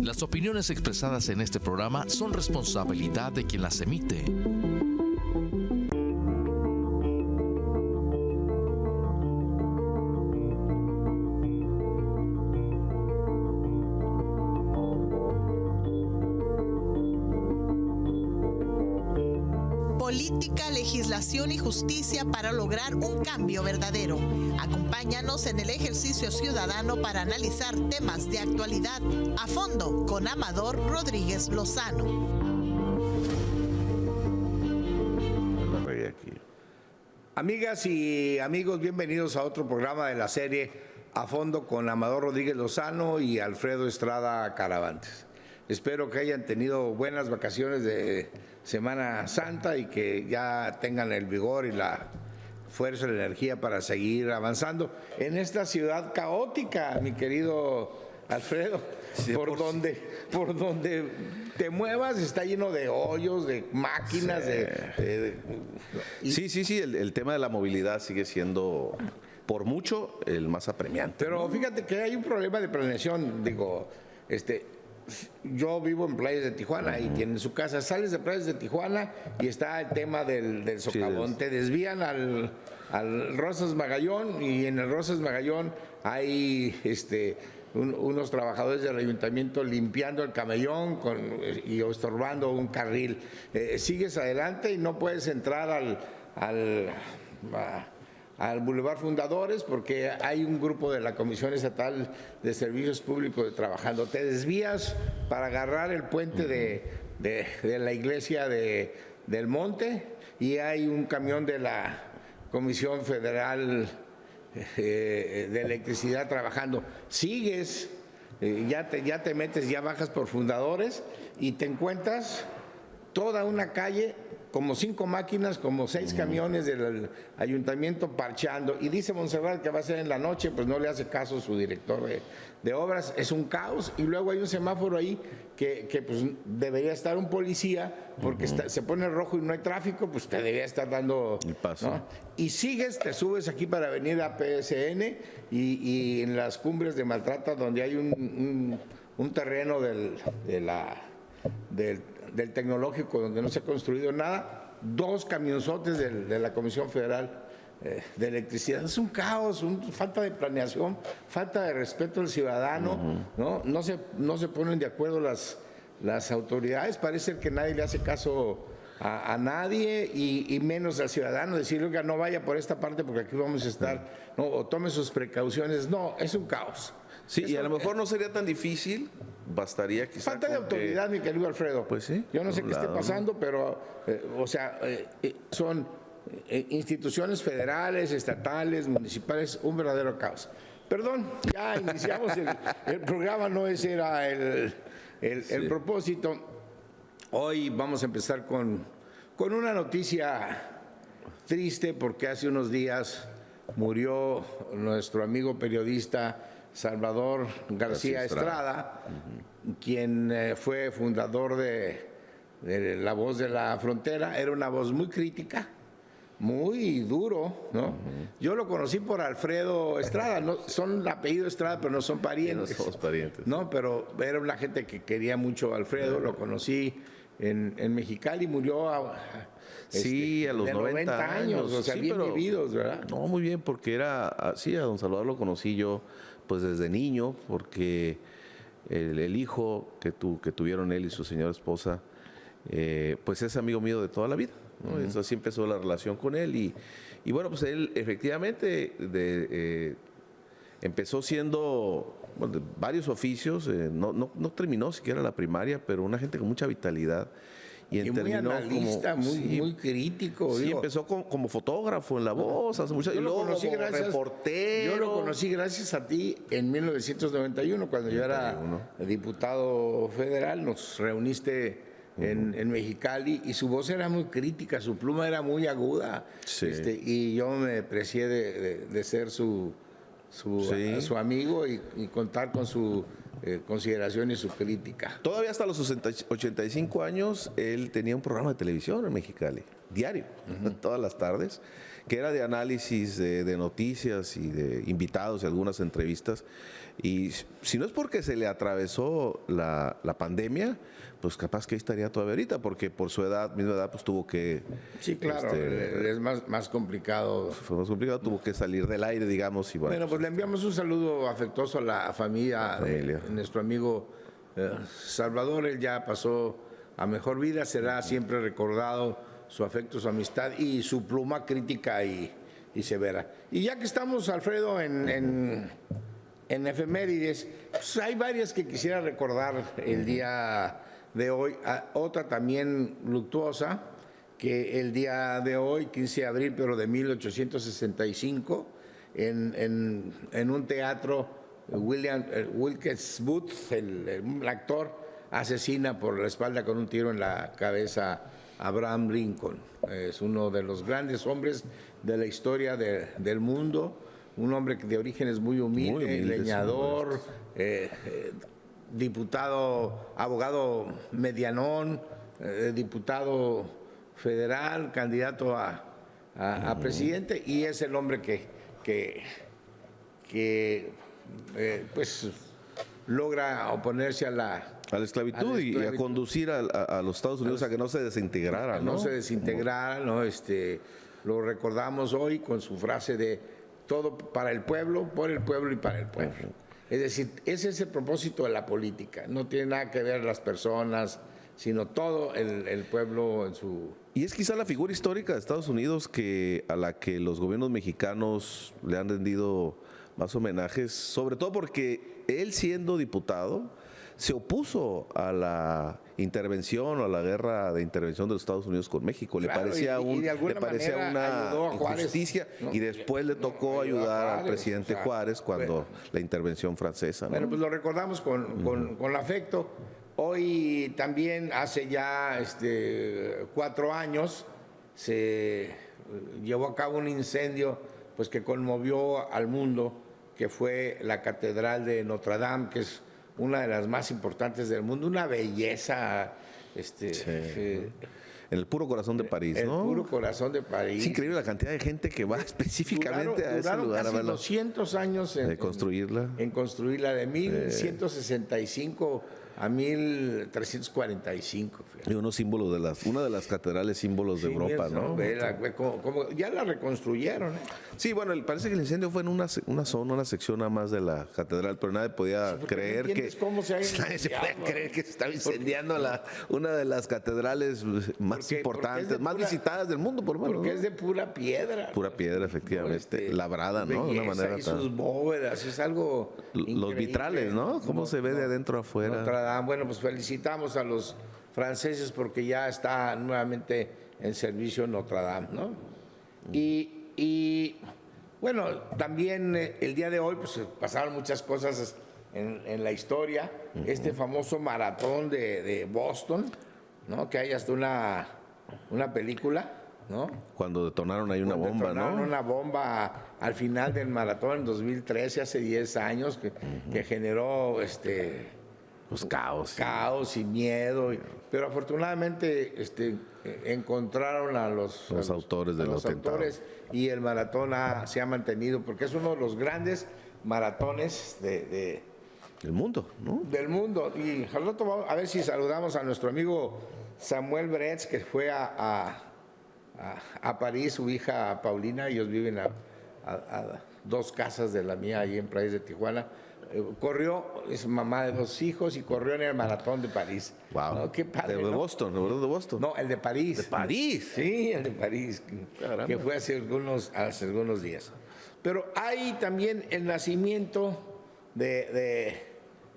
Las opiniones expresadas en este programa son responsabilidad de quien las emite. Política, legislación y justicia para lograr un cambio verdadero. Acompáñanos en el ejercicio ciudadano para analizar temas de actualidad a fondo con Amador Rodríguez Lozano. Amigas y amigos, bienvenidos a otro programa de la serie A Fondo con Amador Rodríguez Lozano y Alfredo Estrada Caravantes. Espero que hayan tenido buenas vacaciones de Semana Santa y que ya tengan el vigor y la fuerza y la energía para seguir avanzando en esta ciudad caótica, mi querido Alfredo. Sí, por donde te muevas está lleno de hoyos, de máquinas, sí. Sí, el tema de la movilidad sigue siendo por mucho el más apremiante. Pero fíjate que hay un problema de planeación, yo vivo en Playas de Tijuana y en su casa sales de Playas de Tijuana y está el tema del socavón. Sí, te desvían al Rosas Magallón y en el Rosas Magallón hay unos trabajadores del ayuntamiento limpiando el camellón y estorbando un carril. Sigues adelante y no puedes entrar al Boulevard Fundadores porque hay un grupo de la Comisión Estatal de Servicios Públicos trabajando. Te desvías para agarrar el puente de la iglesia del Monte y hay un camión de la Comisión Federal de Electricidad trabajando. Sigues, ya te metes, ya bajas por Fundadores y te encuentras toda una calle, como 5 máquinas, como 6 camiones del ayuntamiento parchando. Y dice Montserrat que va a ser en la noche, pues no le hace caso su director de obras. Es un caos. Y luego hay un semáforo ahí que pues debería estar un policía, porque se pone rojo y no hay tráfico, pues te debería estar dando el paso. ¿No? Y sigues, te subes aquí para venir a PSN y en las cumbres de Maltrata, donde hay un terreno del tecnológico donde no se ha construido nada, 2 camionzotes de la Comisión Federal de Electricidad. Es un caos, falta de planeación, falta de respeto al ciudadano, no se ponen de acuerdo las autoridades, parece que nadie le hace caso a nadie y menos al ciudadano, decirle, oiga, no vaya por esta parte porque aquí vamos a estar, ¿no? O tome sus precauciones. No, es un caos. Sí, y a lo mejor no sería tan difícil, bastaría quizá. Falta de autoridad, mi querido Alfredo. Pues sí. Yo no sé qué esté pasando, pero, son instituciones federales, estatales, municipales, un verdadero caos. Perdón, ya iniciamos el programa, no ese era el propósito. Hoy vamos a empezar con una noticia triste, porque hace unos días murió nuestro amigo periodista Salvador García Estrada, quien fue fundador de La Voz de la Frontera. Era una voz muy crítica, muy duro, ¿no? Yo lo conocí por Alfredo Estrada, no, son apellido Estrada, pero no son parientes. No somos parientes. No, pero era una gente que quería mucho a Alfredo, lo conocí en Mexicali, murió a los 90 años, o sea, sí, bien vividos, ¿verdad? No, muy bien, porque a don Salvador lo conocí yo pues desde niño, porque el hijo que tuvieron él y su señora esposa, pues es amigo mío de toda la vida, ¿no? Entonces así empezó la relación con él y bueno, pues él efectivamente empezó siendo de varios oficios, no terminó siquiera la primaria, pero una gente con mucha vitalidad. Y muy analista, muy crítico. Sí, empezó como fotógrafo en La Voz, hace mucho, y luego como reportero. Yo lo conocí gracias a ti en 1991, cuando yo era diputado federal. Nos reuniste en Mexicali y su voz era muy crítica, su pluma era muy aguda. Sí. Y yo me precié de ser su amigo y contar con su consideración y su crítica. Todavía hasta los 85 años él tenía un programa de televisión en Mexicali. diario, todas las tardes, que era de análisis de noticias y de invitados y algunas entrevistas. Y si no es porque se le atravesó la pandemia, pues capaz que ahí estaría todavía ahorita, porque por su edad, misma edad, pues tuvo que... Sí, claro, es más complicado. Fue más complicado, tuvo que salir del aire, digamos. Y Bueno, pues le enviamos un saludo afectuoso a la familia de nuestro amigo Salvador. Él ya pasó a mejor vida, será siempre recordado su afecto, su amistad y su pluma crítica y severa. Y ya que estamos, Alfredo, en efemérides, pues hay varias que quisiera recordar el día de hoy. Otra también luctuosa, que el día de hoy, 15 de abril, pero de 1865, en un teatro, William Wilkes Booth, el actor, asesina por la espalda con un tiro en la cabeza a Abraham Lincoln. Es uno de los grandes hombres de la historia del mundo, un hombre de orígenes muy humildes, leñador, diputado, abogado medianón, diputado federal, candidato a presidente, y es el hombre que pues logra oponerse a la esclavitud y a conducir a los Estados Unidos a que no se desintegrara, ¿no? No se desintegrara, ¿no? Lo recordamos hoy con su frase de todo para el pueblo, por el pueblo y para el pueblo. Es decir, ese es el propósito de la política. No tiene nada que ver las personas, sino todo el pueblo en su... Y es quizá la figura histórica de Estados Unidos a la que los gobiernos mexicanos le han rendido más homenajes, sobre todo porque él, siendo diputado, se opuso a la intervención o a la guerra de intervención de los Estados Unidos con México. Claro, le parecía una injusticia, ¿no? Y después le tocó ayudar al presidente Juárez cuando la intervención francesa, ¿no? Bueno, pues lo recordamos con afecto. Hoy también, hace ya 4 años, se llevó a cabo un incendio pues que conmovió al mundo, que fue la Catedral de Notre Dame, que es una de las más importantes del mundo, una belleza. En el puro corazón de París, ¿no? El puro corazón de París. Es increíble la cantidad de gente que va específicamente a ese lugar casi a verla. 200 años en construirla. En construirla, de 1165 a 1345. Y unos símbolos una de las catedrales símbolos de Europa, ¿no? Como ya la reconstruyeron, ¿eh? Sí, bueno, parece que el incendio fue en una zona, una sección nada más de la catedral, pero nadie podía creer que se estaba incendiando una de las catedrales más importantes, más visitadas del mundo, por lo menos. Porque es de pura piedra. Pura piedra, efectivamente, labrada, ¿no? De una manera y sus bóvedas, es algo increíble. Los vitrales, ¿no? ¿Cómo se ve de adentro a afuera? Bueno, pues felicitamos a los franceses porque ya está nuevamente en servicio Notre Dame, ¿no? Y bueno, también el día de hoy pues pasaron muchas cosas en la historia. Este famoso maratón de Boston, ¿no? Que hay hasta una película, ¿no? Cuando detonaron ahí una bomba, ¿no? Una bomba al final del maratón en 2013, hace 10 años, que generó pues caos y miedo, pero afortunadamente encontraron a los autores del atentado, y el maratón se ha mantenido porque es uno de los grandes maratones del mundo, ¿no? Del mundo. Y al rato vamos a ver si saludamos a nuestro amigo Samuel Bretz, que fue a París, su hija Paulina. Ellos viven a 2 casas de la mía, ahí en Playas de Tijuana. Corrió, es mamá de 2 hijos y corrió en el maratón de París. Wow. ¿No? Qué padre, de Boston, ¿no? ¿De Boston? No, el de París. ¿De París? Sí, el de París, que fue hace algunos días. Pero hay también el nacimiento de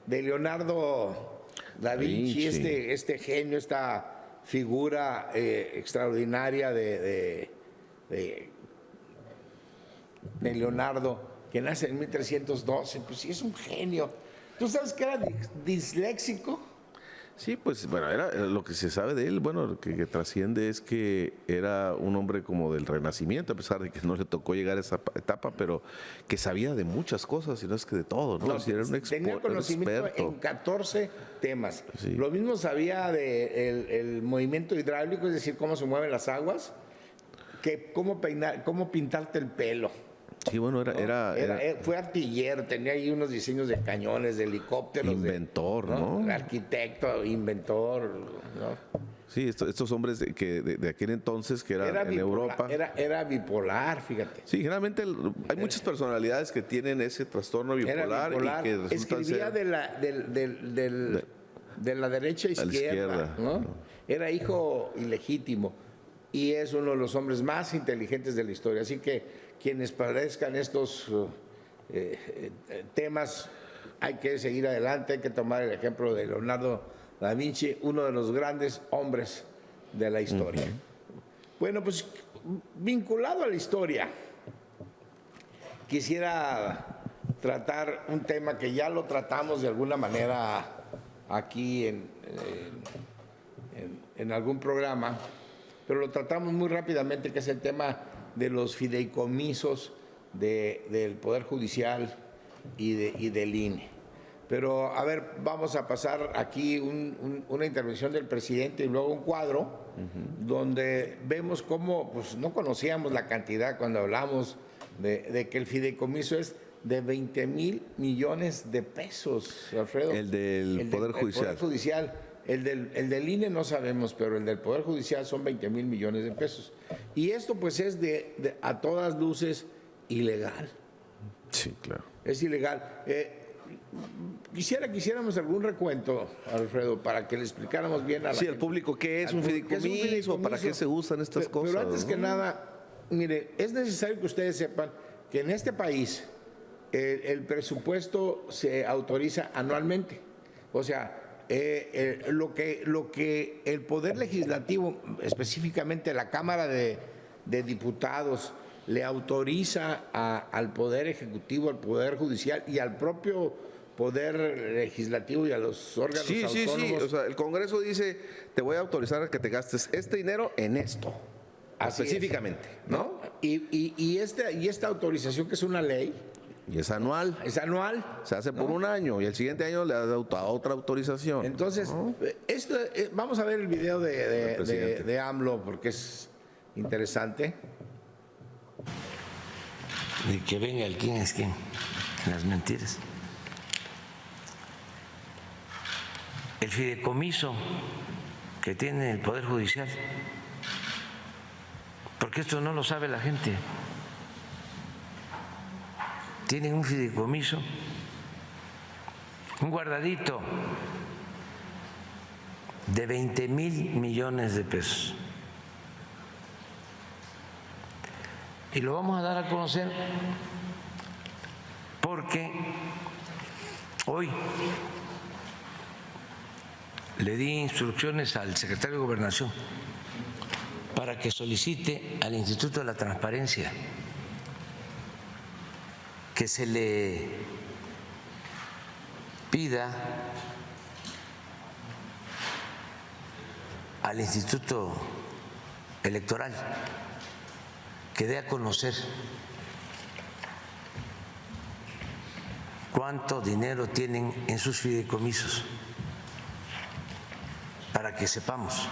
Leonardo da Vinci, este genio, esta figura extraordinaria de Leonardo, que nace en 1312, pues sí, es un genio. ¿Tú sabes que era disléxico? Sí, pues bueno, era lo que se sabe de él, bueno, que trasciende es que era un hombre como del Renacimiento, a pesar de que no le tocó llegar a esa etapa, pero que sabía de muchas cosas, y no es que de todo, ¿no? Es decir, era tenía conocimiento en 14 temas. Sí. Lo mismo sabía del movimiento hidráulico, es decir, cómo se mueven las aguas, que cómo pintarte el pelo. Sí, bueno, Fue artillero, tenía ahí unos diseños de cañones, de helicópteros. Inventor, ¿no? Arquitecto, inventor, ¿no? Sí, estos hombres de aquel entonces que eran en Europa. Era bipolar, fíjate. Sí, generalmente hay muchas personalidades que tienen ese trastorno bipolar. Y que resultan escribía ser de la derecha a izquierda, ¿no? Era hijo ilegítimo y es uno de los hombres más inteligentes de la historia. Así que quienes padezcan estos temas, hay que seguir adelante, hay que tomar el ejemplo de Leonardo da Vinci, uno de los grandes hombres de la historia. Bueno, pues vinculado a la historia, quisiera tratar un tema que ya lo tratamos de alguna manera aquí en algún programa, pero lo tratamos muy rápidamente, que es el tema de los fideicomisos del Poder Judicial y del INE. Pero, a ver, vamos a pasar aquí una intervención del presidente y luego un cuadro donde vemos cómo, pues no conocíamos la cantidad cuando hablamos de que el fideicomiso es de 20,000 millones de pesos, Alfredo. El del Poder Judicial. El Poder Judicial. El del INE no sabemos, pero el del Poder Judicial son 20,000 millones de pesos. Y esto pues es a todas luces ilegal. Sí, claro. Es ilegal. Quisiéramos algún recuento, Alfredo, para que le explicáramos bien a la gente. Sí, al público qué es un fideicomiso, para qué se usan estas cosas. Pero antes que nada, mire, es necesario que ustedes sepan que en este país el presupuesto se autoriza anualmente. O sea, lo que el Poder Legislativo, específicamente la Cámara de Diputados, le autoriza al Poder Ejecutivo, al Poder Judicial y al propio Poder Legislativo y a los órganos autónomos. Sí. O sea, el Congreso dice, te voy a autorizar a que te gastes este dinero en esto, específicamente, ¿no? Y esta autorización, que es una ley. Y es anual. Es anual. Se hace por un año y el siguiente año le da otra autorización. Entonces, ¿no? Vamos a ver el video de AMLO porque es interesante. De que venga el quién es quién, las mentiras. El fideicomiso que tiene el Poder Judicial, porque esto no lo sabe la gente. Tienen un fideicomiso, un guardadito de 20,000 millones de pesos. Y lo vamos a dar a conocer porque hoy le di instrucciones al secretario de Gobernación para que solicite al Instituto de la Transparencia que se le pida al Instituto Electoral que dé a conocer cuánto dinero tienen en sus fideicomisos para que sepamos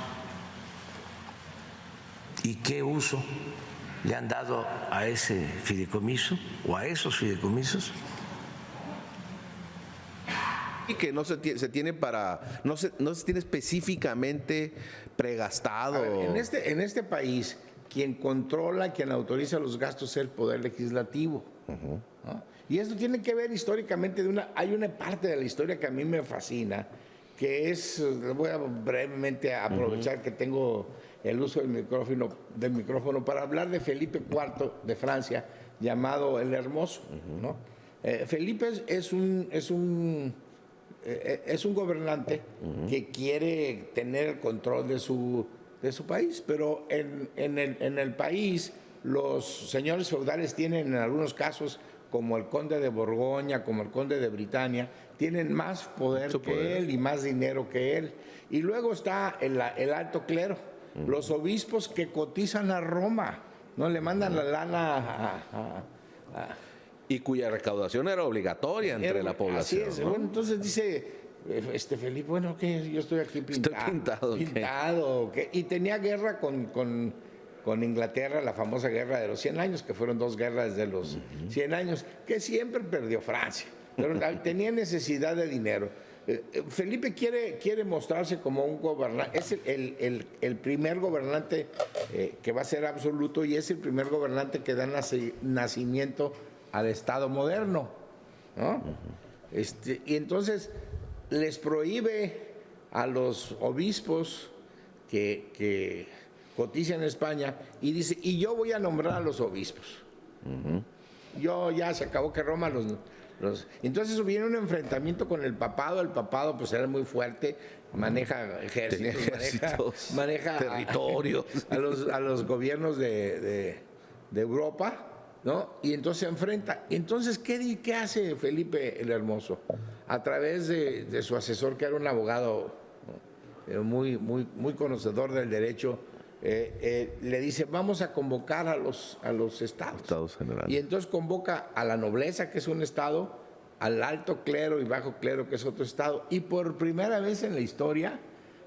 y qué uso le han dado a ese fideicomiso o a esos fideicomisos. Y que no se tiene no se tiene específicamente pregastado. A ver, en este país, quien controla, quien autoriza los gastos es el Poder Legislativo. ¿No? Y esto tiene que ver históricamente hay una parte de la historia que a mí me fascina, que es, voy a brevemente aprovechar que tengo el uso del micrófono para hablar de Felipe IV de Francia, llamado el Hermoso, ¿no? Felipe es un gobernante que quiere tener el control de su país, pero en el país los señores feudales tienen en algunos casos, como el conde de Borgoña, como el conde de Britania, tienen más poder que él y más dinero que él. Y luego está el alto clero, los obispos que cotizan a Roma, ¿no? Le mandan la lana y cuya recaudación era obligatoria entre la población. Así es. ¿No? Bueno, entonces dice Felipe, bueno, ¿qué? Yo estoy aquí pintado. Estoy pintado. ¿Qué? Y tenía guerra con con Inglaterra, la famosa guerra de los 100 años, que fueron 2 guerras de los 100 años, que siempre perdió Francia, pero tenía necesidad de dinero. Felipe quiere mostrarse como un gobernante, es el primer gobernante que va a ser absoluto y es el primer gobernante que da nacimiento al Estado moderno, ¿no? Y entonces les prohíbe a los obispos que cotizan en España y dice, y yo voy a nombrar a los obispos. Yo ya se acabó que Roma entonces viene un enfrentamiento con el papado pues era muy fuerte, maneja ejércitos, maneja territorios a los gobiernos de Europa, ¿no? Y entonces se enfrenta. Entonces, ¿qué hace Felipe el Hermoso? A través de su asesor, que era un abogado muy conocedor del derecho, le dice, vamos a convocar a los estados generales. Y entonces convoca a la nobleza, que es un estado, al alto clero y bajo clero, que es otro estado, y por primera vez en la historia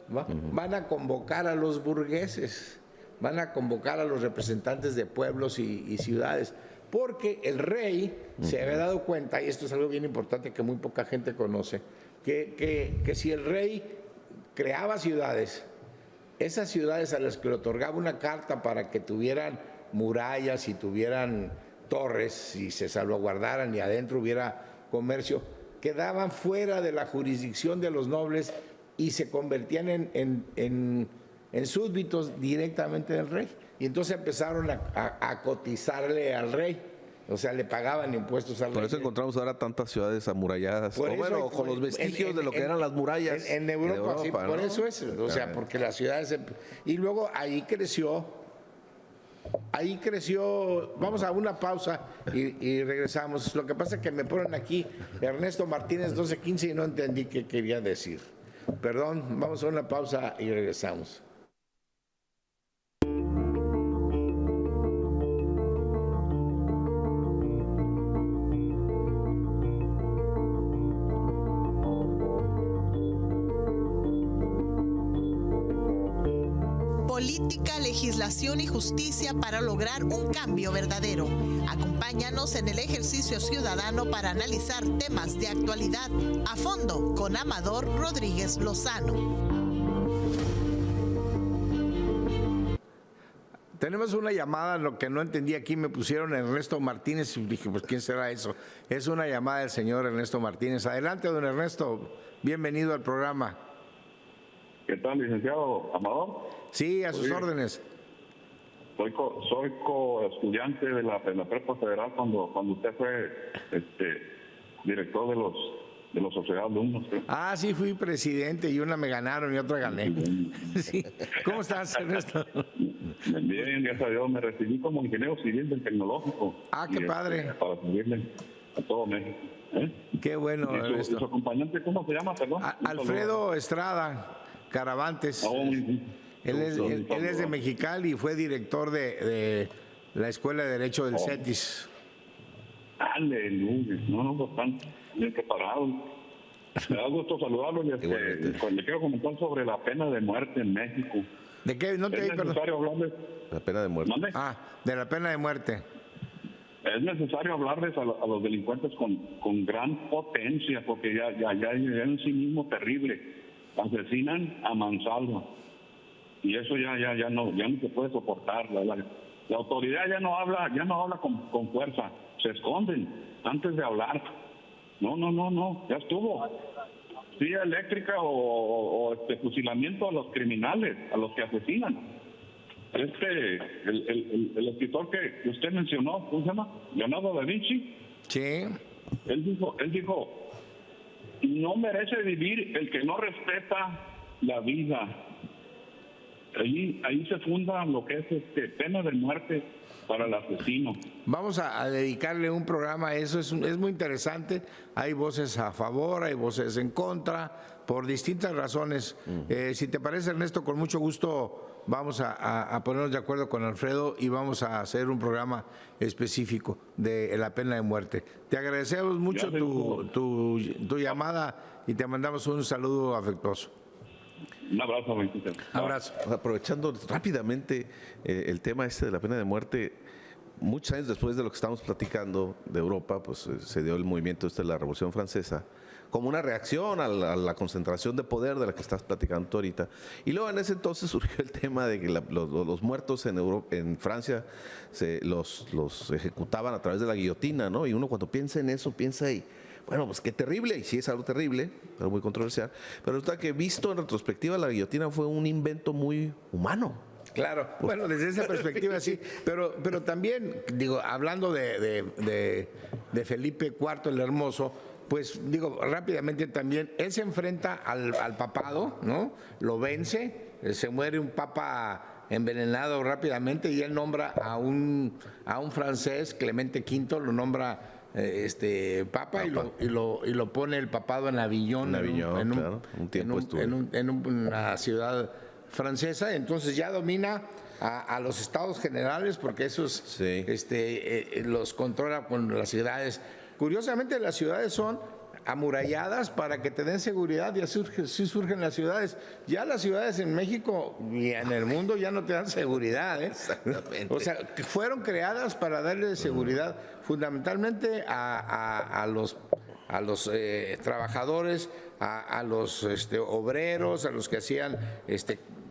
van a convocar a los burgueses, van a convocar a los representantes de pueblos y ciudades, porque el rey se había dado cuenta, y esto es algo bien importante que muy poca gente conoce, que si el rey creaba ciudades, esas ciudades a las que le otorgaba una carta para que tuvieran murallas y tuvieran torres y se salvaguardaran y adentro hubiera comercio, quedaban fuera de la jurisdicción de los nobles y se convertían en súbditos directamente del rey. Y entonces empezaron a cotizarle al rey. O sea, le pagaban impuestos al rey. Por eso encontramos ahora tantas ciudades amuralladas, bueno, con los vestigios de lo que eran las murallas. En Europa, sí, ¿no? Por eso es, o sea, porque las ciudades... Y luego ahí creció, vamos a una pausa y regresamos. Lo que pasa es que me ponen aquí Ernesto Martínez 1215 y no entendí qué quería decir. Perdón, vamos a una pausa y regresamos. Política, legislación y justicia para lograr un cambio verdadero. Acompáñanos en el ejercicio ciudadano para analizar temas de actualidad a fondo con Amador Rodríguez Lozano. Tenemos una llamada, lo que no entendí aquí me pusieron Ernesto Martínez y dije, pues ¿quién será eso? Es una llamada del señor Ernesto Martínez. Adelante, don Ernesto, bienvenido al programa. ¿Qué tal, licenciado Amador? Sí, a sus órdenes. Soy co-estudiante de la Prepa Federal cuando usted fue director de los sociedades de alumnos. ¿Sí? Ah, sí, fui presidente y una me ganaron y otra gané. Sí. ¿Cómo estás, Ernesto? Bien, gracias a Dios. Me recibí como ingeniero civil del tecnológico. Ah, qué padre. Para servirle a todo México. Qué bueno, Ernesto. ¿Y su acompañante cómo se llama, perdón? Alfredo Estrada Caravantes. Él es de Mexicali y fue director de la Escuela de Derecho del CETIS. Aleluya. No, bastante bien preparado. Me da gusto saludarlo. Le quiero comentar sobre la pena de muerte en México. ¿De qué? No te es necesario hablarles. La pena de muerte. ¿Mande? De la pena de muerte. Es necesario hablarles a los delincuentes con gran potencia, porque ya en sí mismo terrible. Asesinan a mansalva. Y eso ya no se puede soportar. La autoridad ya no habla con fuerza. Se esconden antes de hablar. No, ya estuvo. Silla eléctrica o fusilamiento a los criminales, a los que asesinan. El escritor que usted mencionó, ¿cómo se llama? Leonardo da Vinci. Sí. Él dijo, no merece vivir el que no respeta la vida. Ahí se funda lo que es pena de muerte para el asesino. Vamos a dedicarle un programa a eso, es muy interesante. Hay voces a favor, hay voces en contra, por distintas razones. Si te parece, Ernesto, con mucho gusto vamos a ponernos de acuerdo con Alfredo y vamos a hacer un programa específico de la pena de muerte. Te agradecemos mucho tu llamada y te mandamos un saludo afectuoso. Un abrazo, Benito. Abrazo. Aprovechando rápidamente el tema de la pena de muerte, muchos años después de lo que estamos platicando de Europa, pues se dio el movimiento de la Revolución Francesa como una reacción a la concentración de poder de la que estás platicando tú ahorita. Y luego en ese entonces surgió el tema de que los muertos en Francia los ejecutaban a través de la guillotina, ¿no? Y uno cuando piensa en eso, piensa ahí, bueno, pues qué terrible, y sí es algo terrible, pero muy controversial. Pero resulta que visto en retrospectiva, la guillotina fue un invento muy humano. Claro, bueno, desde esa perspectiva sí, pero también, digo, hablando de Felipe IV el Hermoso, pues digo, rápidamente también, él se enfrenta al papado, ¿no? Lo vence, se muere un papa envenenado rápidamente y él nombra a un francés, Clemente V, lo nombra papa. Y lo pone el papado en Avignon, en una ciudad francesa. Entonces ya domina a los estados generales, porque esos los controla con las ciudades. Curiosamente, las ciudades son amuralladas para que te den seguridad, y así surgen las ciudades. Ya las ciudades en México y en el mundo ya no te dan seguridad, ¿eh? Exactamente. O sea, que fueron creadas para darle seguridad fundamentalmente a los trabajadores, a los obreros, a los que hacían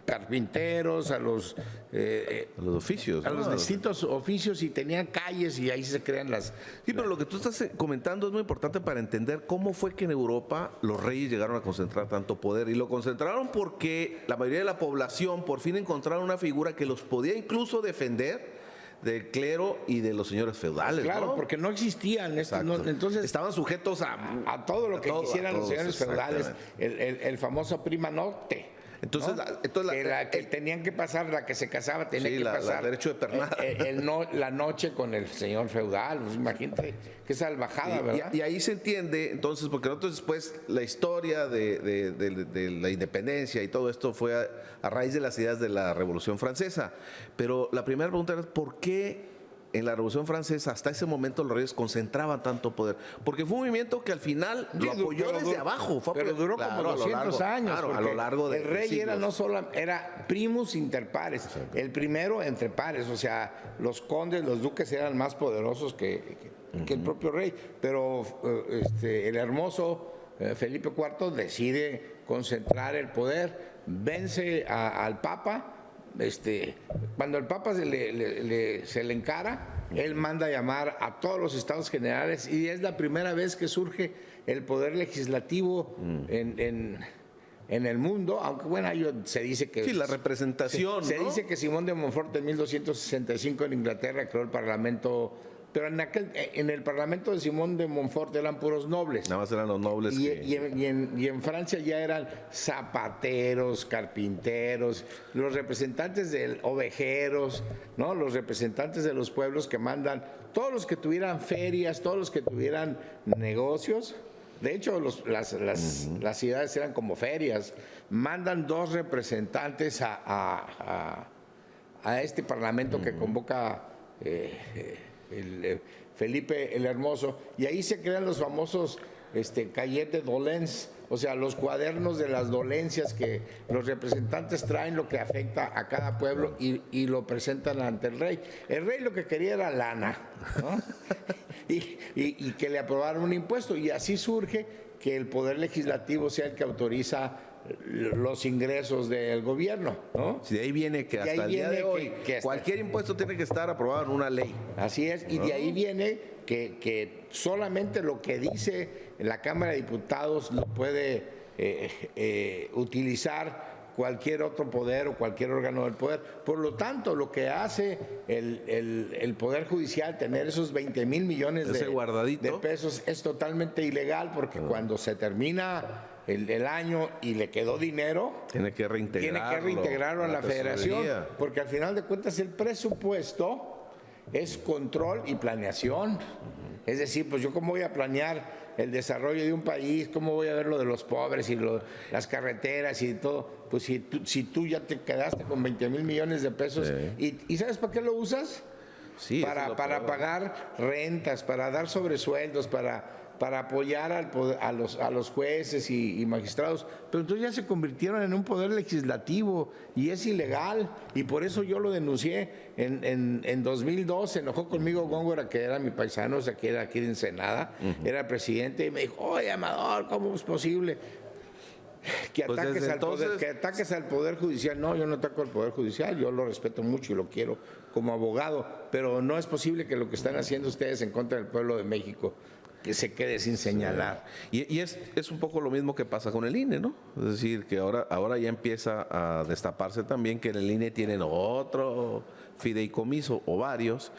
carpinteros, a los oficios, a los distintos oficios, y tenían calles y ahí se crean las... Sí, pero lo que tú estás comentando es muy importante para entender cómo fue que en Europa los reyes llegaron a concentrar tanto poder, y lo concentraron porque la mayoría de la población por fin encontraron una figura que los podía incluso defender del clero y de los señores feudales. Claro, ¿no? porque no existían, entonces estaban sujetos a todo lo que quisieran los señores feudales, el famoso prima nocte. Entonces, ¿no? Que tenían que pasar, la que se casaba tenía que pasar derecho de pernada. La noche con el señor feudal. Pues imagínate qué salvajada, ¿verdad? Y ahí se entiende, entonces, porque nosotros después la historia de la independencia y todo esto fue a raíz de las ideas de la Revolución Francesa. Pero la primera pregunta es, ¿por qué en la Revolución Francesa hasta ese momento los reyes concentraban tanto poder? Porque fue un movimiento que al final lo apoyó desde abajo. Pero duró como 200 años. Claro, a lo largo de el rey siglos. era primus inter pares, el primero entre pares. O sea, los condes, los duques eran más poderosos que el propio rey. Pero el Hermoso, Felipe IV, decide concentrar el poder, vence al Papa. Cuando el Papa se le encara, él manda a llamar a todos los estados generales, y es la primera vez que surge el poder legislativo en el mundo, aunque bueno, se dice que... Sí, la representación, Se dice que Simón de Montfort en 1265 en Inglaterra creó el Parlamento, pero en el Parlamento de Simón de Montfort eran puros nobles. Nada más eran los nobles. Y en Francia ya eran zapateros, carpinteros, los representantes de ovejeros, ¿no? Los representantes de los pueblos que mandan, todos los que tuvieran ferias, todos los que tuvieran negocios. De hecho, las ciudades eran como ferias. Mandan 2 representantes a este parlamento que convoca Felipe el Hermoso, y ahí se crean los famosos cahiers de doléances, o sea, los cuadernos de las dolencias que los representantes traen, lo que afecta a cada pueblo, y lo presentan ante el rey. El rey lo que quería era lana, ¿no? y que le aprobaran un impuesto, y así surge que el poder legislativo sea el que autoriza los ingresos del gobierno, ¿no? Sí, de ahí viene que hasta el día de hoy cualquier impuesto tiene que estar aprobado en una ley. Así es, y de ahí viene que solamente lo que dice la Cámara de Diputados lo puede utilizar cualquier otro poder o cualquier órgano del poder. Por lo tanto, lo que hace el Poder Judicial, tener esos 20 mil millones de pesos, es totalmente ilegal, porque cuando se termina el año y le quedó dinero, tiene que reintegrarlo a la Federación, porque al final de cuentas el presupuesto es control y planeación. Es decir, pues yo cómo voy a planear el desarrollo de un país, cómo voy a ver lo de los pobres y las carreteras y todo, pues si tú ya te quedaste con 20 mil millones de pesos, ¿y sabes para qué lo usas? Sí, para pagar rentas, para dar sobresueldos, para para apoyar a los jueces y magistrados, pero entonces ya se convirtieron en un poder legislativo y es ilegal, y por eso yo lo denuncié en 2002. Se enojó conmigo Góngora, que era mi paisano, o sea, que era aquí de Ensenada, era presidente, y me dijo: oye, Amador, ¿cómo es posible que Pues ataques, desde al poder, entonces- que ataques al Poder Judicial? No, yo no ataco al Poder Judicial, yo lo respeto mucho y lo quiero como abogado, pero no es posible que lo que están haciendo ustedes en contra del pueblo de México, que se quede sin señalar. Y es un poco lo mismo que pasa con el INE, ¿no? Es decir, que ahora ya empieza a destaparse también que en el INE tienen otro fideicomiso o varios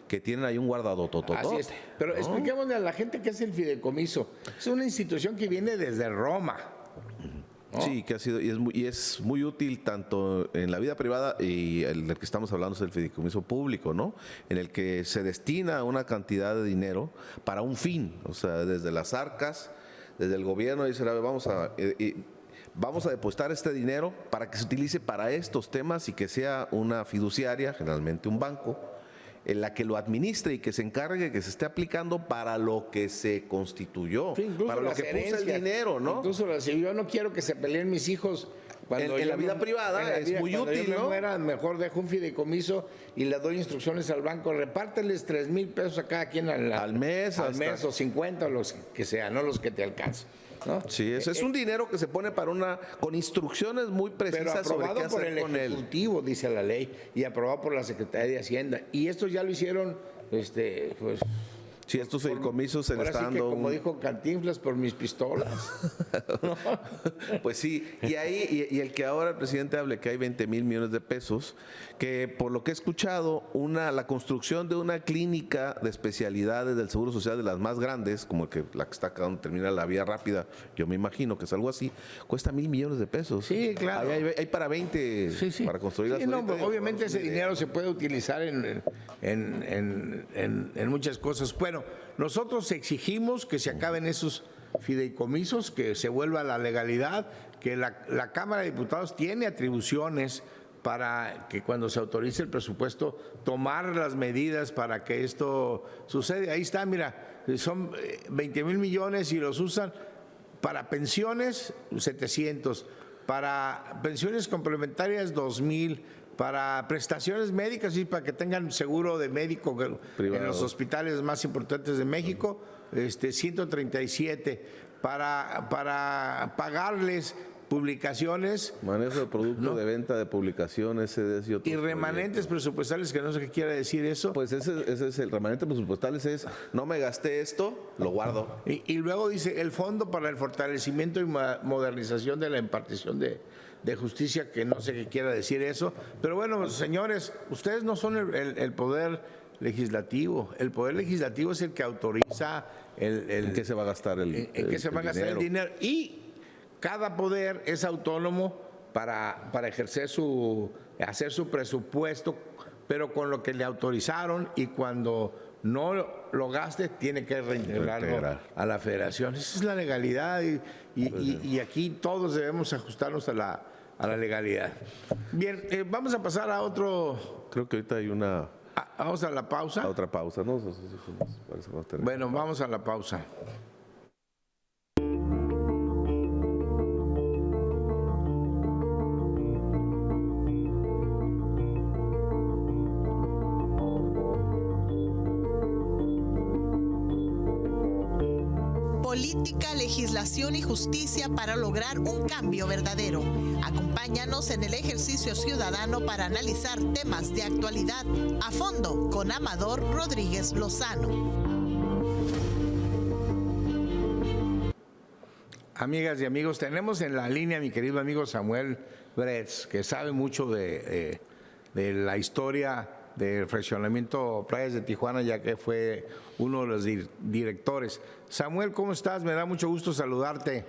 que tienen ahí un guardadotototote. Así es. Pero expliquémosle a la gente qué es el fideicomiso. Es una institución que viene desde Roma. ¿no? Sí, que ha sido, y es muy útil tanto en la vida privada, y el del que estamos hablando es el fideicomiso público, ¿no? En el que se destina una cantidad de dinero para un fin, o sea, desde las arcas, desde el gobierno, dicen: a ver, vamos a depositar este dinero para que se utilice para estos temas y que sea una fiduciaria, generalmente un banco, en la que lo administre y que se encargue que se esté aplicando para lo que se constituyó, Sí, incluso para lo las que puso el herencias, dinero, ¿no? Incluso si yo no quiero que se peleen mis hijos. Cuando En yo la vida privada es muy cuando útil, yo me ¿no? muera, mejor dejo un fideicomiso y le doy instrucciones al banco: repárteles 3,000 pesos a cada quien Al mes, al hasta- mes, o 50, o los que sean, no los que te alcancen, ¿no? Sí, es un dinero que se pone con instrucciones muy Pero precisas sobre qué aprobado por hacer el con él. Ejecutivo, dice la ley, y aprobado por la Secretaría de Hacienda. Y esto ya lo hicieron, pues, Sí, estos fideicomisos se le ahora está sí que, dando como un- dijo Cantinflas, por mis pistolas. Pues sí, y el que ahora el presidente hable que hay 20,000 millones de pesos, que por lo que he escuchado, la construcción de una clínica de especialidades del Seguro Social, de las más grandes, como la que está acá donde termina la vía rápida, yo me imagino que es algo así, cuesta 1,000 millones de pesos. Sí, claro. Hay para 20 para construir Sí, no, pues, obviamente ese dinero se puede utilizar en muchas cosas. Bueno, nosotros exigimos que se acaben esos fideicomisos, que se vuelva a la legalidad, que la Cámara de Diputados tiene atribuciones para que cuando se autorice el presupuesto tomar las medidas para que esto suceda. Ahí está, mira, son 20,000 millones y los usan para pensiones 700, para pensiones complementarias 2,000, para prestaciones médicas y para que tengan seguro de médico Privado. en los hospitales más importantes de México, 137, para pagarles publicaciones Manejo de producto de venta de publicaciones, CDs y otros y remanentes proyectos. presupuestales, que no sé qué quiere decir eso. Pues ese es el remanente presupuestales, es no me gasté esto, lo guardo. Y luego dice el Fondo para el Fortalecimiento y Modernización de la Impartición de Justicia, que no sé qué quiera decir eso. Pero bueno, señores, ustedes no son el Poder Legislativo. El Poder Legislativo es el que autoriza ¿En qué se va a gastar en qué se va a gastar el dinero. Y cada poder es autónomo para ejercer hacer su presupuesto, pero con lo que le autorizaron, y cuando no lo gaste tiene que reintegrarlo Reintegrar. a la Federación. Esa es la legalidad, y aquí todos debemos ajustarnos a la legalidad. Bien, vamos a pasar a otro. Creo que ahorita hay Vamos a la pausa. otra pausa, ¿no? Parece que vamos a tener- Bueno, vamos a la pausa. Política, legislación y justicia para lograr un cambio verdadero. Acompáñanos en el ejercicio ciudadano para analizar temas de actualidad a fondo con Amador Rodríguez Lozano. Amigas y amigos, tenemos en la línea a mi querido amigo Samuel Bretz, que sabe mucho de la historia del fraccionamiento Playas de Tijuana, ya que fue uno de los directores. Samuel, ¿cómo estás? Me da mucho gusto saludarte.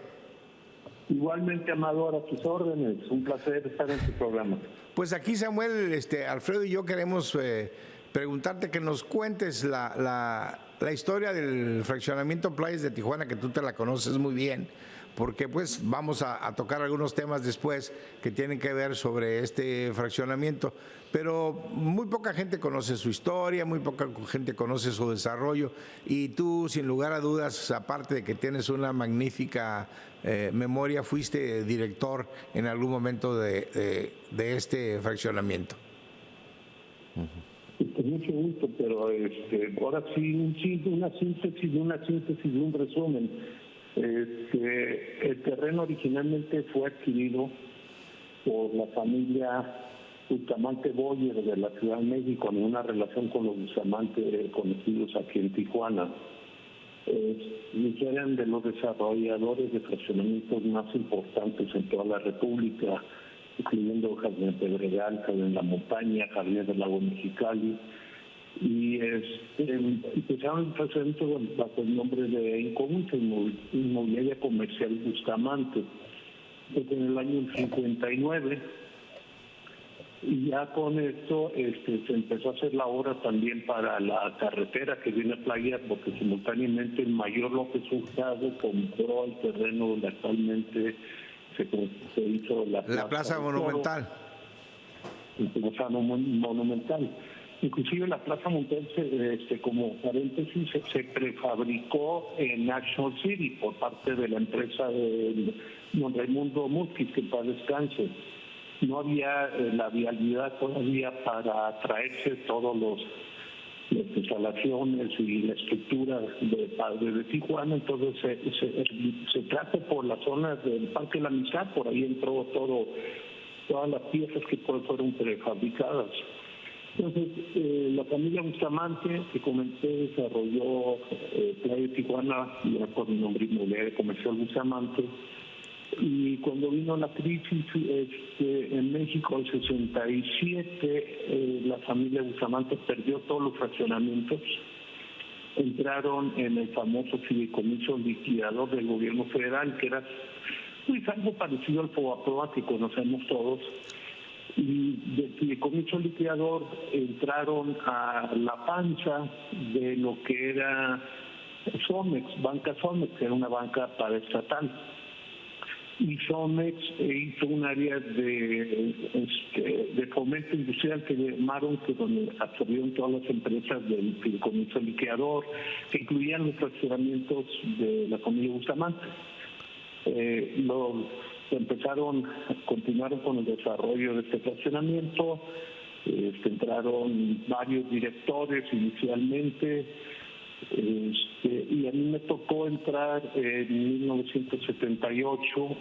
Igualmente, Amador, a tus órdenes. Un placer estar en tu programa. Pues aquí, Samuel, Alfredo y yo queremos preguntarte que nos cuentes la historia del fraccionamiento Playas de Tijuana, que tú te la conoces muy bien, porque pues vamos a tocar algunos temas después que tienen que ver sobre este fraccionamiento, pero muy poca gente conoce su historia, muy poca gente conoce su desarrollo, y tú, sin lugar a dudas, aparte de que tienes una magnífica memoria, fuiste director en algún momento de este fraccionamiento. Con mucho gusto, pero ahora sí, una síntesis de un resumen. El terreno originalmente fue adquirido por la familia Bustamante Boyer de la Ciudad de México, en una relación con los Bustamante conocidos aquí en Tijuana. Eran de los desarrolladores de fraccionamientos más importantes en toda la República, incluyendo Jardín Pedregal, Jardín La Montaña, Jardín del Lago Mexicali, y empezaron el fraccionamiento bajo el nombre de Incomucha, Inmobiliaria Comercial Bustamante, desde el año 59. Y ya con esto se empezó a hacer la obra también para la carretera que viene a Playa, porque simultáneamente el mayor López Hurtado compró el terreno donde actualmente se hizo la Plaza Monumental. La Plaza Monumental. Inclusive la Plaza Monumental, como paréntesis, se prefabricó en National City por parte de la empresa de don Raimundo Musquiz, que para descanse. No había la vialidad todavía para traerse todos las instalaciones y la estructura de Tijuana, entonces se trata por las zonas del Parque de la Amistad, por ahí entró todas las piezas que fueron prefabricadas. Entonces, la familia Bustamante, que comenté, desarrolló Playa de Tijuana, ya por el nombre Inmobiliaria Comercial Bustamante. Y cuando vino la crisis en México, en 67, la familia Bustamante perdió todos los fraccionamientos. Entraron en el famoso fideicomiso liquidador del gobierno federal, que era pues algo parecido al FOBAPROA que conocemos todos. Y del fideicomiso liquidador entraron a la panza de lo que era Somex, Banca Somex, que era una banca paraestatal. Y Somex hizo un área de fomento industrial que llamaron, que donde absorbieron todas las empresas del fideicomiso liquidador, que incluían los fraccionamientos de la familia Bustamante. Continuaron con el desarrollo de este fraccionamiento, entraron varios directores inicialmente, y a mí me tocó entrar en 1978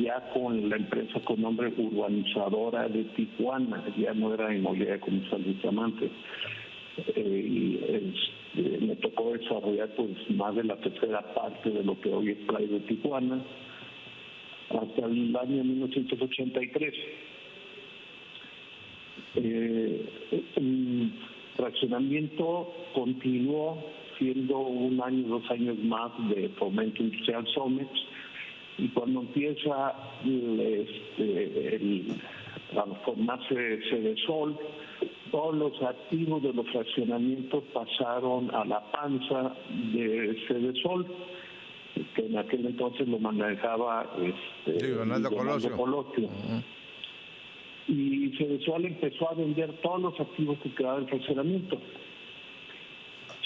ya con la empresa con nombre Urbanizadora de Tijuana, ya no era Inmobiliaria Comercial Bustamante. Me tocó desarrollar pues más de la tercera parte de lo que hoy es Playa de Tijuana hasta el año 1983. El fraccionamiento continuó siendo 1 año, 2 años más de fomento industrial Somex, y cuando empieza a formarse Cedesol, todos los activos de los fraccionamientos pasaron a la panza de Cedesol, que en aquel entonces lo manejaba Leonardo Colosio. Y Cedesol empezó a vender todos los activos que quedaban en fraccionamiento.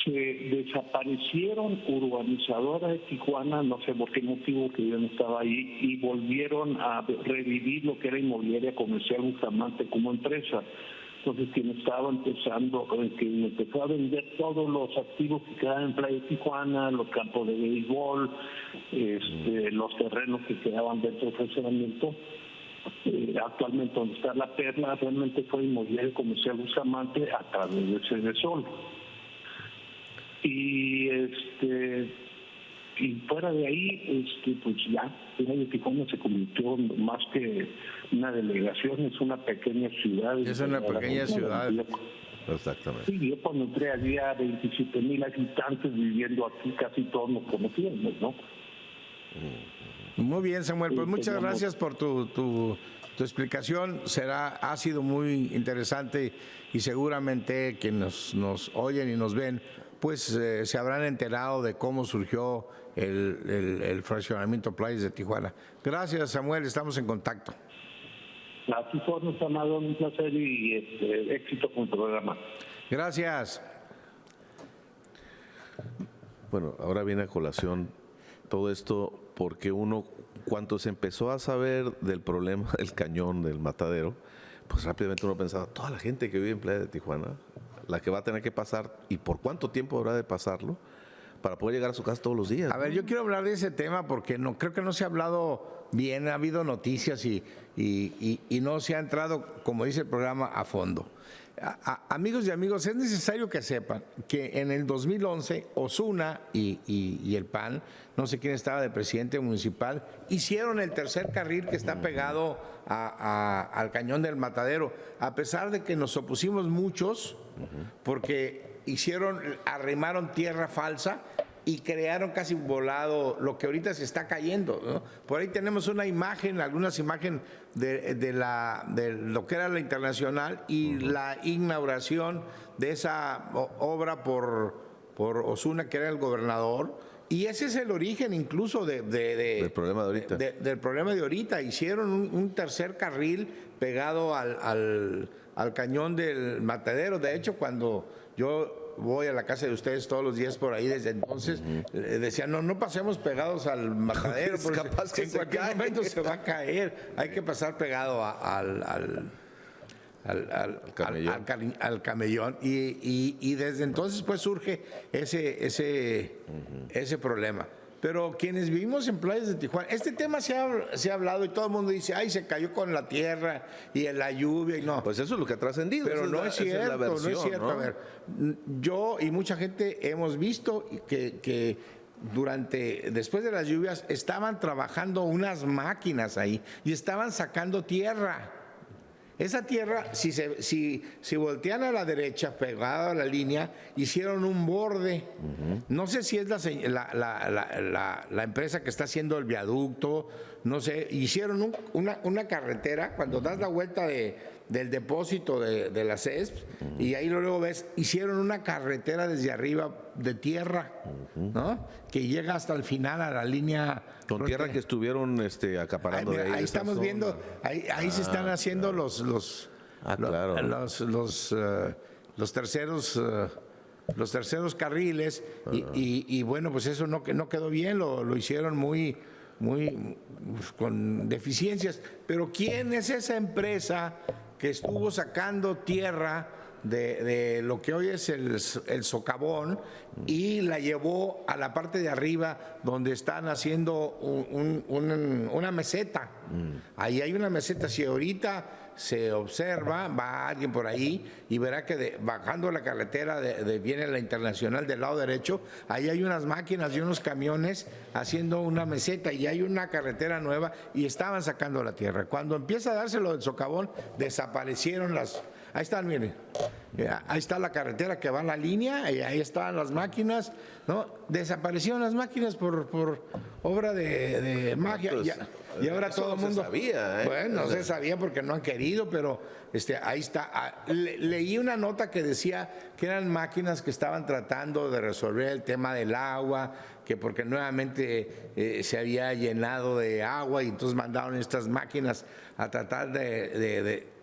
Se desaparecieron Urbanizadora de Tijuana, no sé por qué motivo, que yo no estaba ahí, y volvieron a revivir lo que era Inmobiliaria Comercial Bustamante como empresa. Entonces, quien estaba quien empezó a vender todos los activos que quedaban en Playa de Tijuana, los campos de béisbol, los terrenos que quedaban dentro del fraccionamiento. Actualmente donde está la Perla realmente fue Inmobiliaria Comercial Bustamante a través de Cedesol. Y fuera de ahí, pues ya, Playa de Tijuana se convirtió más que una delegación, es una pequeña ciudad. Es una pequeña ciudad. Exactamente. Sí, yo cuando entré había 27,000 habitantes viviendo aquí, casi todos nos conocíamos, ¿no? Muy bien, Samuel, pues muchas gracias por tu explicación. Ha sido muy interesante, y seguramente quienes nos oyen y nos ven pues se habrán enterado de cómo surgió el fraccionamiento Playas de Tijuana. Gracias, Samuel, estamos en contacto. A tus órdenes, Amado, un placer y éxito con el programa. Gracias. Bueno, ahora viene a colación todo esto porque uno, cuando se empezó a saber del problema del cañón, del matadero, pues rápidamente uno pensaba, toda la gente que vive en Playa de Tijuana, la que va a tener que pasar, y por cuánto tiempo habrá de pasarlo, para poder llegar a su casa todos los días. A ver, yo quiero hablar de ese tema porque no creo que no se ha hablado bien, ha habido noticias y no se ha entrado, como dice el programa, a fondo. Amigos y amigos, es necesario que sepan que en el 2011 Osuna y el PAN, no sé quién estaba de presidente municipal, hicieron el tercer carril que está pegado al cañón del Matadero, a pesar de que nos opusimos muchos, porque arrimaron tierra falsa y crearon casi volado lo que ahorita se está cayendo, ¿no? Por ahí tenemos una imagen, algunas imágenes de lo que era la Internacional y la inauguración de esa obra por Osuna, que era el gobernador, y ese es el origen incluso del problema de ahorita. Del problema de ahorita. Hicieron un tercer carril pegado al cañón del Matadero. De hecho, cuando yo voy a la casa de ustedes todos los días por ahí, desde entonces decían, no pasemos pegados al Matadero, porque capaz que en cualquier momento se va a caer, hay que pasar pegado al camellón, y desde entonces pues surge ese problema. Pero quienes vivimos en Playas de Tijuana, este tema se ha hablado y todo el mundo dice, ay, se cayó con la tierra y en la lluvia, y no. Pues eso es lo que ha trascendido. Pero no es cierto, no es cierto. ¿no? A ver, yo y mucha gente hemos visto que después de las lluvias estaban trabajando unas máquinas ahí y estaban sacando tierra. Esa tierra, si voltean a la derecha, pegada a la línea, hicieron un borde. No sé si es la empresa que está haciendo el viaducto, no sé, hicieron una carretera, cuando das la vuelta del depósito de la CESP, y ahí luego ves, hicieron una carretera desde arriba de tierra, ¿no? Que llega hasta el final a la línea. Con tierra que estuvieron acaparando de ahí. Ahí estamos viendo, ahí se están haciendo los terceros carriles, y bueno, pues eso no quedó bien, lo hicieron muy con deficiencias. Pero ¿quién es esa empresa que estuvo sacando tierra de lo que hoy es el socavón y la llevó a la parte de arriba donde están haciendo una meseta? Ahí hay una meseta. Si ahorita se observa, va alguien por ahí y verá que bajando la carretera viene la Internacional del lado derecho, ahí hay unas máquinas y unos camiones haciendo una meseta, y hay una carretera nueva y estaban sacando la tierra. Cuando empieza a darse lo del socavón, desaparecieron ahí están, miren, ahí está la carretera que va en la línea, y ahí estaban las máquinas, ¿no? Desaparecieron las máquinas por obra de magia. Y ahora todo el mundo. No se sabía, ¿eh? Bueno, no se sabía porque no han querido, pero ahí está. Leí una nota que decía que eran máquinas que estaban tratando de resolver el tema del agua, que porque nuevamente se había llenado de agua, y entonces mandaron estas máquinas a tratar de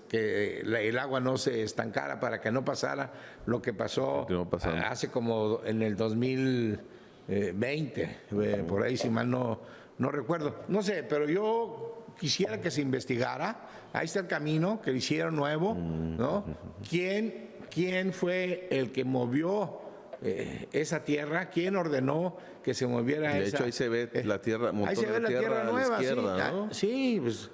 que el agua no se estancara, para que no pasara lo que pasó hace como en el 2020, por ahí, si mal no recuerdo. No sé, pero yo quisiera que se investigara. Ahí está el camino que hicieron nuevo, ¿no? ¿Quién fue el que movió esa tierra? ¿Quién ordenó que se moviera esa? De hecho, ahí se ve la tierra, ahí se ve la tierra nueva, izquierda, ¿no? Sí, pues,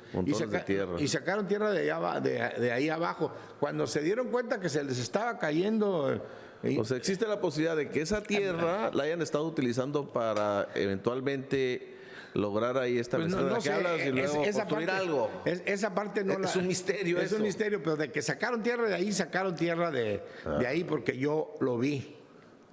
y sacaron tierra de ahí abajo. Cuando se dieron cuenta que se les estaba cayendo. O sea, existe la posibilidad de que esa tierra la hayan estado utilizando para eventualmente lograr ahí esta meseta de la que hablas, y luego construir algo. Esa parte no es un misterio. Es un misterio, pero de que sacaron tierra de ahí, sacaron tierra de ahí, porque yo lo vi.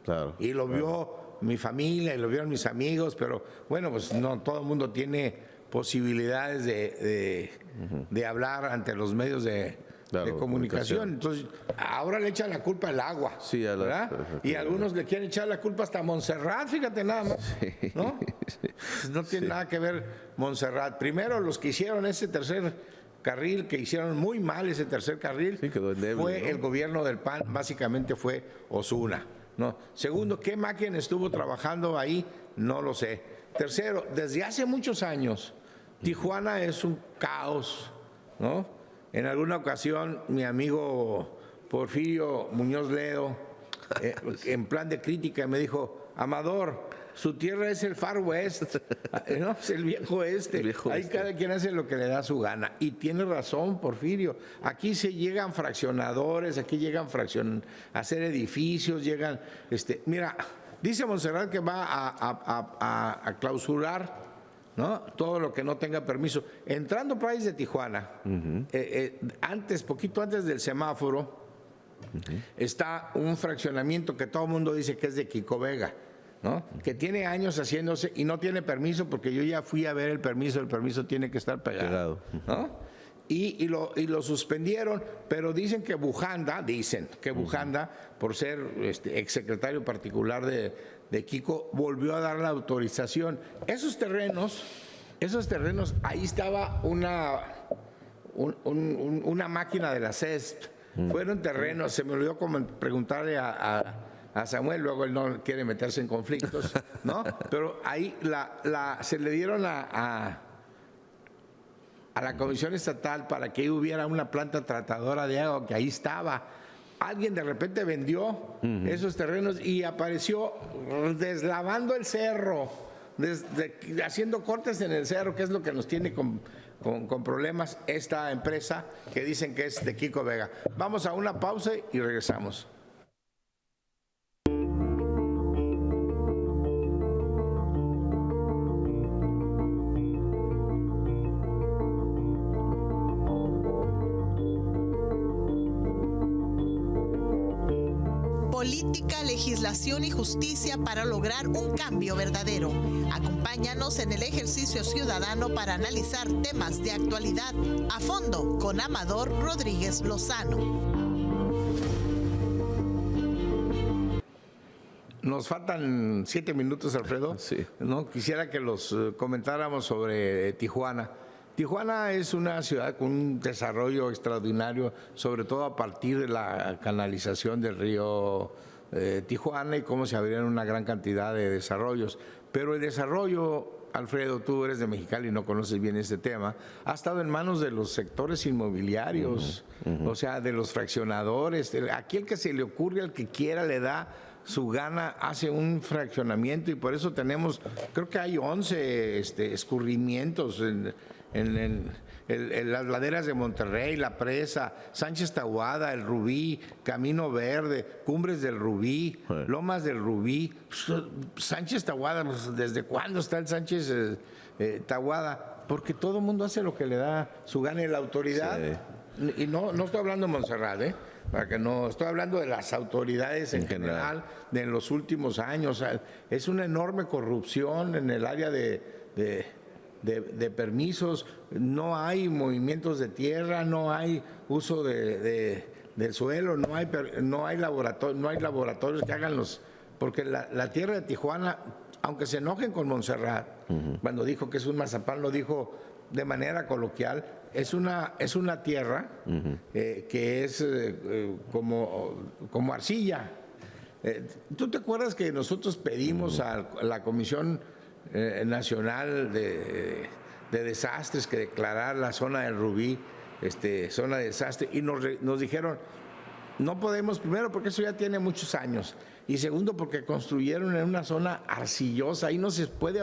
Claro. Y lo vio mi familia y lo vieron mis amigos, pero bueno, pues no todo el mundo tiene posibilidades de hablar ante los medios de de comunicación. Entonces, ahora le echan la culpa al agua, Sí, ¿verdad? Y algunos le quieren echar la culpa hasta a Montserrat, fíjate nada más, ¿no? No tiene nada que ver Montserrat. Primero, los que hicieron ese tercer carril, que hicieron muy mal ese tercer carril, quedó endeble, fue ¿no? el gobierno del PAN, básicamente fue Osuna, ¿no? Segundo, ¿qué máquina estuvo trabajando ahí? No lo sé. Tercero, desde hace muchos años, Tijuana es un caos, ¿no? En alguna ocasión, mi amigo Porfirio Muñoz Ledo, en plan de crítica, me dijo: Amador, su tierra es el Far West, ¿no? Es el viejo oeste. Ahí cada quien hace lo que le da su gana. Y tiene razón, Porfirio. Aquí se llegan fraccionadores, aquí llegan a hacer edificios, llegan... Mira, dice Montserrat que va a clausurar, ¿no? Todo lo que no tenga permiso. Entrando por ahí de Tijuana, poquito antes del semáforo, está un fraccionamiento que todo el mundo dice que es de Kiko Vega, ¿no? Que tiene años haciéndose y no tiene permiso, porque yo ya fui a ver el permiso tiene que estar pegado, ¿no? Y lo suspendieron, pero dicen que Bujanda, por ser exsecretario particular de Kiko, volvió a dar la autorización. Esos terrenos, ahí estaba una máquina de la CESP. Fueron terrenos, se me olvidó preguntarle a Samuel, luego él no quiere meterse en conflictos, ¿no? Pero ahí se le dieron a la Comisión Estatal para que hubiera una planta tratadora de agua, que ahí estaba. Alguien de repente vendió esos terrenos y apareció deslavando el cerro, haciendo cortes en el cerro, que es lo que nos tiene con problemas esta empresa que dicen que es de Kiko Vega. Vamos a una pausa y regresamos. Política, legislación y justicia para lograr un cambio verdadero. Acompáñanos en el ejercicio ciudadano para analizar temas de actualidad a fondo con Amador Rodríguez Lozano. Nos faltan 7 minutos, Alfredo. Sí. ¿No? Quisiera que los comentáramos sobre Tijuana. Tijuana es una ciudad con un desarrollo extraordinario, sobre todo a partir de la canalización del río Tijuana y cómo se abrieron una gran cantidad de desarrollos. Pero el desarrollo, Alfredo, tú eres de Mexicali y no conoces bien este tema, ha estado en manos de los sectores inmobiliarios, o sea, de los fraccionadores. Aquel que se le ocurre, al que quiera, le da su gana, hace un fraccionamiento, y por eso tenemos, creo que hay 11 escurrimientos en las laderas de Monterrey, La Presa, Sánchez Tahuada, El Rubí, Camino Verde, Cumbres del Rubí, Lomas del Rubí. Sánchez Tahuada, pues, ¿desde cuándo está el Sánchez Tahuada? Porque todo el mundo hace lo que le da su gana, y la autoridad, y no estoy hablando de Montserrat, para que no, estoy hablando de las autoridades en general de los últimos años. Es una enorme corrupción en el área de permisos, no hay movimientos de tierra, no hay uso del suelo, no hay laboratorios que hagan porque la tierra de Tijuana, aunque se enojen con Montserrat, cuando dijo que es un mazapán, lo dijo de manera coloquial, es una tierra que es como arcilla. ¿Tú te acuerdas que nosotros pedimos a la Comisión Nacional de Desastres que declarar la zona del Rubí zona de desastre, y nos dijeron: no podemos, primero porque eso ya tiene muchos años, y segundo porque construyeron en una zona arcillosa, ahí no se puede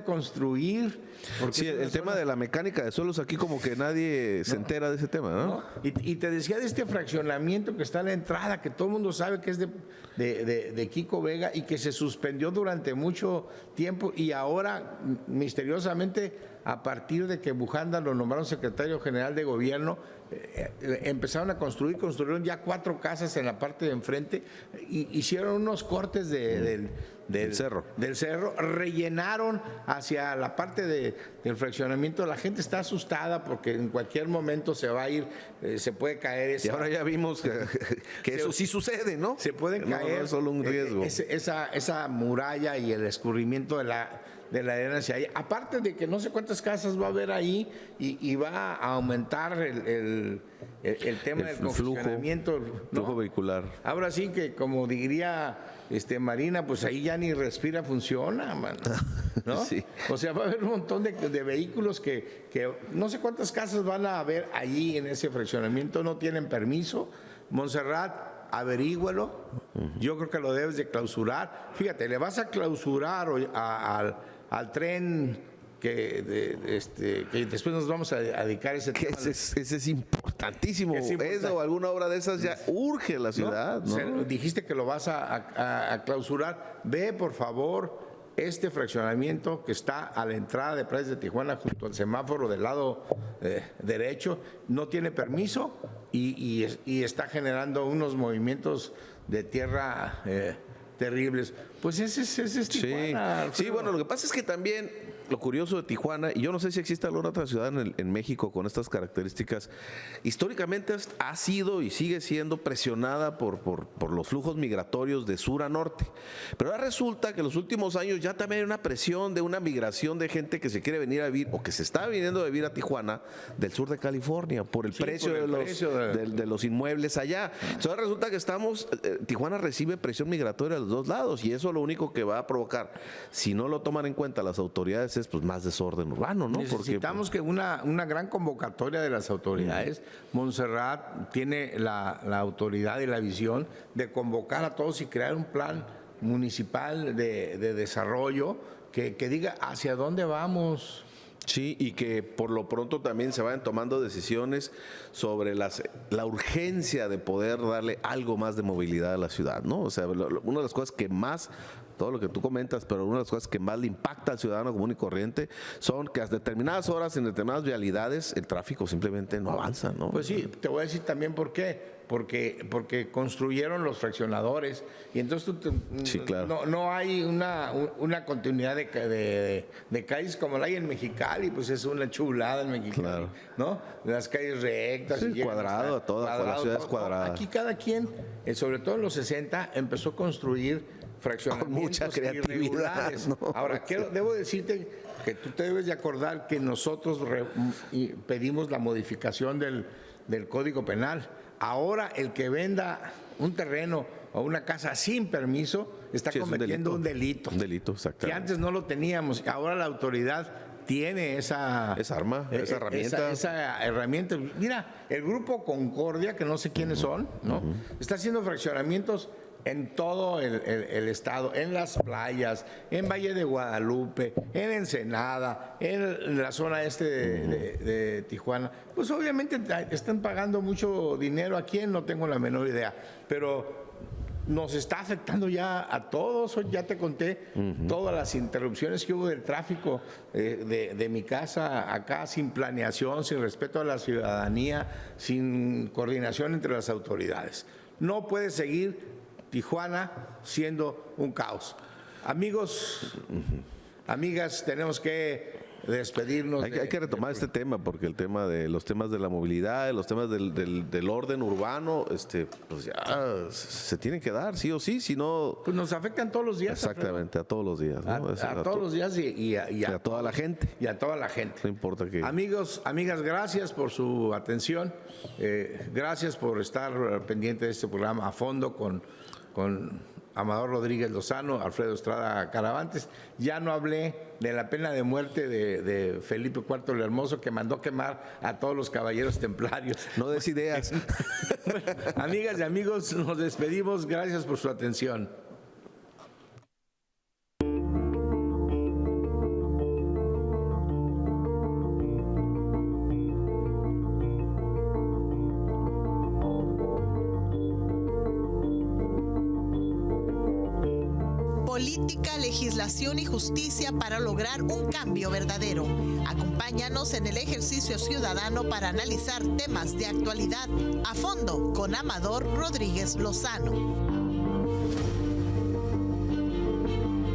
construir. Sí, el tema de la mecánica de suelos aquí como que nadie se entera de ese tema, ¿no? Y te decía de este fraccionamiento que está a la entrada, que todo el mundo sabe que es de Kiko Vega y que se suspendió durante mucho tiempo, y ahora misteriosamente a partir de que Bujanda lo nombraron secretario general de gobierno, empezaron a construyeron ya 4 casas en la parte de enfrente, hicieron unos cortes del cerro, rellenaron hacia la parte del fraccionamiento. La gente está asustada porque en cualquier momento se va a ir, se puede caer. Y ahora ya vimos que eso sí sucede, ¿no? Se pueden caer. No es solo un riesgo. Esa muralla y el escurrimiento de la arena hacia ahí. Aparte de que no sé cuántas casas va a haber ahí y va a aumentar el tema del congestionamiento, flujo vehicular. Ahora sí que, como diría Marina, pues ahí ya ni respira, funciona, mano, ¿no? Sí. O sea, va a haber un montón de vehículos que no sé cuántas casas van a haber allí en ese fraccionamiento, no tienen permiso. Montserrat, averígüelo. Yo creo que lo debes de clausurar. Fíjate, le vas a clausurar al tren que después nos vamos a dedicar a ese tema. Ese es importantísimo. Eso o alguna obra de esas ya urge la ciudad, ¿no? Dijiste que lo vas a clausurar. Ve, por favor, este fraccionamiento que está a la entrada de Playas de Tijuana junto al semáforo del lado derecho, no tiene permiso y está generando unos movimientos de tierra terribles. Pues ese es Tijuana. Sí, bueno, lo que pasa es que también lo curioso de Tijuana, y yo no sé si existe alguna otra ciudad en México con estas características, históricamente ha sido y sigue siendo presionada por los flujos migratorios de sur a norte. Pero ahora resulta que en los últimos años ya también hay una presión de una migración de gente que se quiere venir a vivir o que se está viniendo a vivir a Tijuana del sur de California por el precio de los inmuebles allá. Entonces resulta que Tijuana recibe presión migratoria de los dos lados y eso lo único que va a provocar, si no lo toman en cuenta las autoridades, es pues más desorden urbano, ¿no? Necesitamos que una gran convocatoria de las autoridades. Montserrat tiene la autoridad y la visión de convocar a todos y crear un plan municipal de desarrollo que diga hacia dónde vamos. Sí, y que por lo pronto también se vayan tomando decisiones sobre la urgencia de poder darle algo más de movilidad a la ciudad, ¿no? O sea, una de las cosas que más, todo lo que tú comentas, pero una de las cosas que más le impacta al ciudadano común y corriente son que a determinadas horas, en determinadas vialidades, el tráfico simplemente no avanza, ¿no? Pues sí, te voy a decir también por qué. Porque construyeron los fraccionadores y entonces sí, claro. no hay una continuidad de calles como la hay en Mexicali, pues es una chulada en Mexicali, claro. ¿No? Las calles rectas. Sí, cuadrado, la ciudad es cuadrada. Aquí cada quien, sobre todo en los 60, empezó a construir fraccionamientos con mucha creatividad, ¿no? Ahora, debo decirte que tú te debes de acordar que nosotros pedimos la modificación del Código Penal. Ahora el que venda un terreno o una casa sin permiso está cometiendo un delito. Un delito, exactamente. Que antes no lo teníamos. Ahora la autoridad tiene esa herramienta. Esa herramienta. Mira, el grupo Concordia, que no sé quiénes son, ¿no? Está haciendo fraccionamientos en todo el estado, en las playas, en Valle de Guadalupe, en Ensenada, en la zona de Tijuana. Pues obviamente están pagando mucho dinero. ¿A quién? No tengo la menor idea. Pero nos está afectando ya a todos. Ya te conté todas las interrupciones que hubo del tráfico de mi casa acá, sin planeación, sin respeto a la ciudadanía, sin coordinación entre las autoridades. No puede seguir Tijuana siendo un caos. Amigos, amigas, tenemos que despedirnos. Hay que retomar este tema, porque los temas de la movilidad, los temas del orden urbano, pues ya se tienen que dar, sí o sí, si no... Pues nos afectan todos los días. Exactamente, a todos los días, ¿no? A todos los días y a toda la gente. Y a toda la gente. No importa que... Amigos, amigas, gracias por su atención. Gracias por estar pendiente de este programa a fondo con Amador Rodríguez Lozano, Alfredo Estrada Caravantes. Ya no hablé de la pena de muerte de Felipe IV el Hermoso, que mandó quemar a todos los caballeros templarios. No des ideas. Bueno, amigas y amigos, nos despedimos. Gracias por su atención. política, legislación y justicia para lograr un cambio verdadero. Acompáñanos en el ejercicio ciudadano para analizar temas de actualidad a fondo con Amador Rodríguez Lozano.